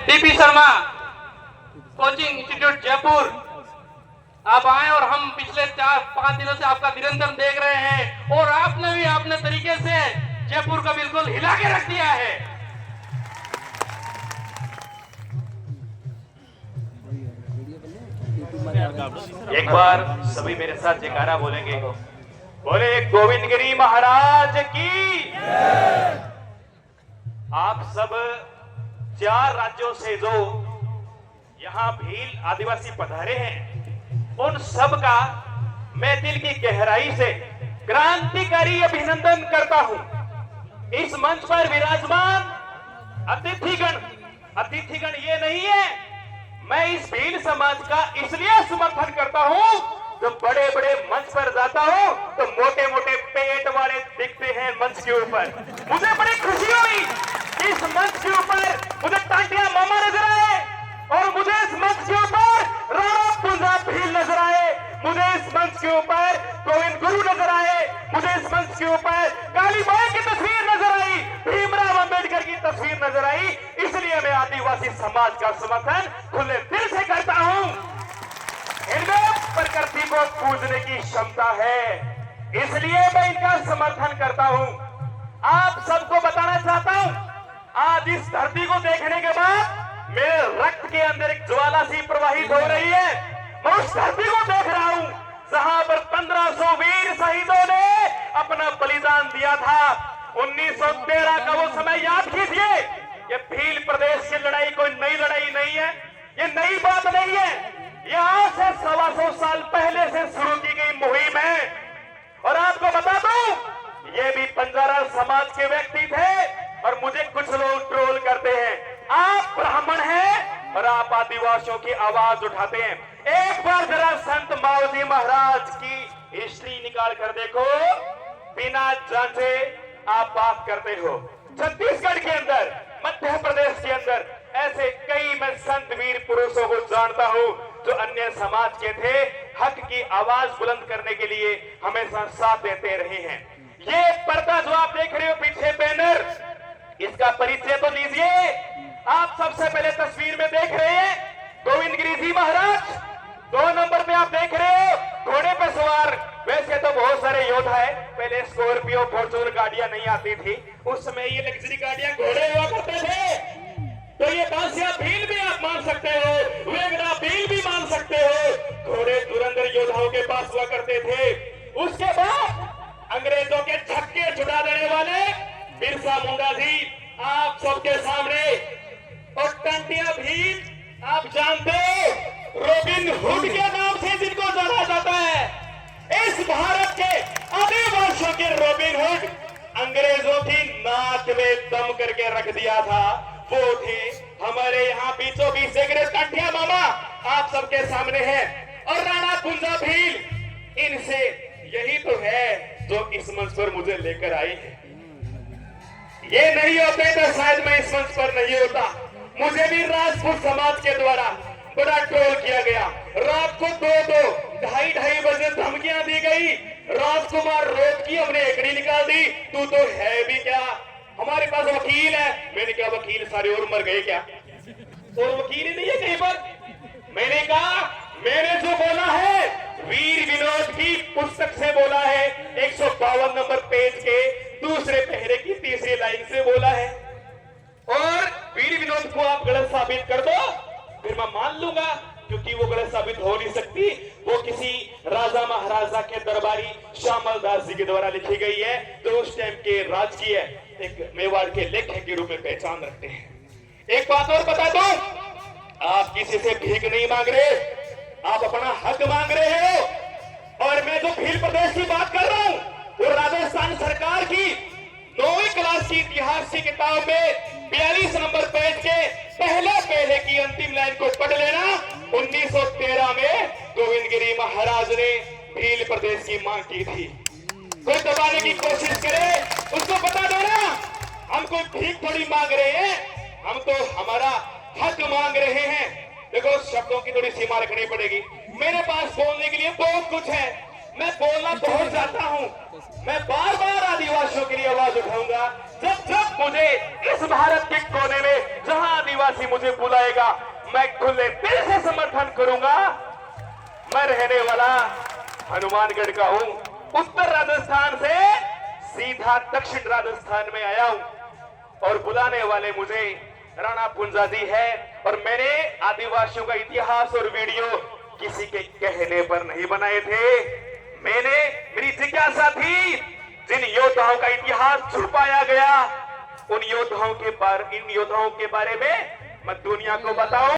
TP Sharma coaching institute Jaipur, आप आए और हम पिछले 4-5 दिनों से आपका निरंतर देख रहे हैं और आपने भी अपने तरीके से जयपुर को बिल्कुल हिला के रख दिया है। एक बार सभी मेरे साथ जयकारा बोलेंगे, बोले गोविंद गिरी महाराज की। आप सब 4 राज्यों से जो यहाँ भील आदिवासी पधारे हैं, उन सब का मैं दिल की गहराई से क्रांतिकारी अभिनंदन करता हूं। इस मंच पर विराजमान अतिथिगण ये नहीं है, मैं इस भील समाज का इसलिए समर्थन करता हूं, जो बड़े बड़े मंच पर जाता हूं तो मोटे मोटे पेट वाले दिखते हैं मंच के ऊपर। मुझे बड़ी खुशी हुई, इस मंच के ऊपर मुझे टांटिया मामा नजर आए और मुझे इस मंच के ऊपर राणा पुंजा भील नजर आए, मुझे इस मंच के ऊपर गोविंद गुरु नजर आए, मुझे इस मंच के ऊपर काली माई की तस्वीर नजर आई, भीमराव अंबेडकर की तस्वीर नजर आई। इसलिए मैं आदिवासी समाज का समर्थन खुले दिल से करता हूं। इनमें प्रकृति को पूजने की क्षमता है, इसलिए मैं इनका समर्थन करता हूं। आप सबको बताना चाहता हूं, आज इस धरती को देखने के बाद मेरे रक्त के अंदर एक ज्वाला सी प्रवाहित हो रही है। मैं उस धरती को देख रहा हूं जहां पर 1500 वीर शहीदों ने अपना बलिदान दिया था। 1913 का वो समय याद कीजिए। ये भील प्रदेश की लड़ाई कोई नई लड़ाई नहीं है, ये नई बात नहीं है, ये आज से 125 साल पहले से शुरू की गई मुहिम है। और आपको बता दूं, ये भी बंजारा समाज के व्यक्ति थे और मुझे कुछ लोग ट्रोल करते हैं, आप ब्राह्मण हैं और आप आदिवासियों की आवाज उठाते हैं। एक बार जरा संत मावजी महाराज की हिस्ट्री निकाल कर देखो, बिना जांचे आप बात करते हो। छत्तीसगढ़ के अंदर, मध्य प्रदेश के अंदर ऐसे कई मैं संत वीर पुरुषों को जानता हूं जो अन्य समाज के थे, हक की आवाज बुलंद करने के लिए हमेशा साथ देते रहे हैं। ये पर्दा जो आप देख रहे हो पीछे बैनर, इसका परिचय तो लीजिए। आप सबसे पहले तस्वीर में देख रहे हैं गोविंद गिरी जी महाराज, 2 नंबर पे आप देख रहे हो घोड़े पे सवार। वैसे तो बहुत सारे योद्धा है, पहले स्कॉर्पियो फॉर्च्यूनर गाड़ियां नहीं आती थी, उस समय ये लग्जरी गाड़ियां घोड़े हुआ करते थे। तो ये बासिया भील भी आप मान सकते हो, वेगड़ा भील भी मान सकते हो, घोड़े धुरंधर योद्धाओं के पास हुआ करते थे। उसके बाद अंग्रेजों के छक्के छुड़ा देने वाले बिरसा मुंडा जी आप सबके सामने, और टंटिया भील आप जानते हो रॉबिन हुड के नाम से जिनको जाना जाता है। इस भारत के आदिवासियों के रॉबिन हुड अंग्रेजों की नाक में दम करके रख दिया था, वो थे हमारे यहाँ बीचों बीच देख रहे टंटिया मामा आप सबके सामने हैं, और राणा पुंजा भील, इनसे यही तो है जो इस मंच पर मुझे लेकर आई है। ये नहीं होते तो शायद मैं इस मंच पर नहीं होता। मुझे भी राजपूत समाज के द्वारा बड़ा ट्रोल किया गया, रात को 2-2, 2:30 बजे धमकियां दी गई, राजकुमार रोज की हमने एकड़ी निकाल दी, तू तो है भी क्या, हमारे पास वकील है। मैंने कहा वकील सारे और मर गए क्या, और वकील ही नहीं है कहीं पर। मैंने कहा मैंने जो बोला है वीर विनोद की पुस्तक से बोला है, 152 नंबर पेज के दूसरे पहरे की तीसरी लाइन से बोला है, और वीर विनोद को आप गलत साबित कर दो फिर मैं मान लूंगा, क्योंकि वो गलत साबित हो नहीं सकती। वो किसी राजा महाराजा के दरबारी श्यामल दास जी के द्वारा लिखी गई है, जो उस टाइम के राजकीय एक मेवाड़ के लेखक के रूप में पहचान रखते हैं। एक बात और बता दो, आप किसी से भीख नहीं मांग रहे, आप अपना हक मांग रहे हो। और मैं जो भील प्रदेश की बात कर रहा हूं, वो राजस्थान सरकार की 9वीं क्लास की इतिहास की किताब में 42 नंबर पेज के पहले की अंतिम लाइन को पढ़ लेना। 1913 में गोविंद गिरी महाराज ने भील प्रदेश की मांग की थी। कोई दबाने की कोशिश करे उसको बता दो ना, हम कोई भीख थोड़ी मांग रहे हैं, हम तो हमारा हक मांग रहे हैं। देखो शब्दों की थोड़ी सीमा रखनी पड़ेगी। मेरे पास बोलने के लिए बहुत कुछ है, मैं बोलना बहुत चाहता हूं, मैं बार बार आदिवासियों के लिए आवाज उठाऊंगा जब जब मुझे इस भारत के कोने में जहां आदिवासी आदिवासी मुझे बुलाएगा, मैं खुले दिल से समर्थन करूंगा। मैं रहने वाला हनुमानगढ़ का हूं, उत्तर राजस्थान से सीधा दक्षिण राजस्थान में आया हूं और बुलाने वाले मुझे राणा पुंजा जी है। और मैंने आदिवासियों का इतिहास और वीडियो किसी के कहने पर नहीं बनाए थे। मेरी जिज्ञासा थी, जिन योद्धाओं का इतिहास छुपाया गया, इन योद्धाओं के बारे में मैं दुनिया को बताऊं।